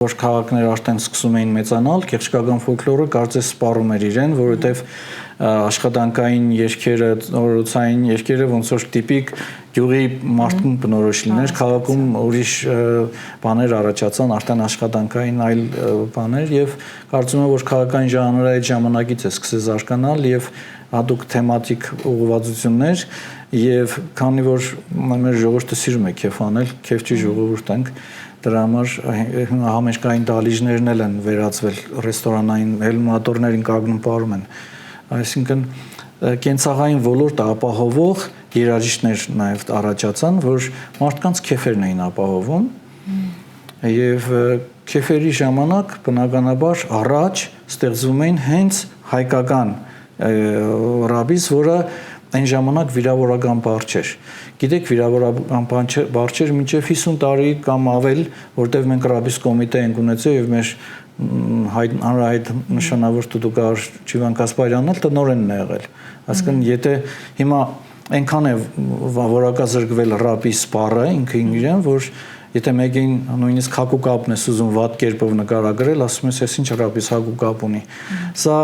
որ քաղաքները արդեն սկսում էին մեծանալ, գեղեցկական ֆոլկլորը կարծես սպառում էր իրեն, որովհետև աշխատանքային երգերը, օրացային երգերը ոնց որ տիպիկ գյուղի մարդուն բնորոշ լիներ, քաղաքում ուրիշ բաներ առաջացան, արդեն աշխատանքային այլ բաներ եւ կարծում եմ որ քաղաքային ժանրը այդ ժամանակից է սկսել զարգանալ եւ հատուկ թեմատիկ ուղղվածություններ եւ քանի որ մեր ժողովուրդը սիրում է քեֆ անել, քեֆչի ժողովուրդ ենք դրա համար համերգային դահլիճներն են վերածվել ռեստորանային հելմատորներին կանգնում պարում են այսինքն կենցաղային ոլորտը ապահովող երաժիշտներ նաև առաջացան, որ մարդկանց քեֆերն էին ապահովում եւ քեֆերի ժամանակ բնականաբար առաջ ստեղծվում էին հենց հայկական ռաբիս, որը այն ժամանակ վիրավորական բառ չէր։ Գիտեք, վիրավորական բառ չէր մինչև 50 տարի կամ ավել, որտեղ մենք ռաբիս կոմիտե ենք ունեցել եւ մեր հանրահայտ նշանավոր տուտուկար Ջիվան Կասպարյանն էլ տնօրենն է եղել։ Այսինքն, եթե հիմա այնքան է որակազրկվել ռաբիս բառը ինքը իրեն, որ եթե մեկին նույնիսկ հակուկապն է ուզում վատ կերպով նկարագրել, ասում ես, ես ինչ ռաբիս հակուկապ ունի։ Սա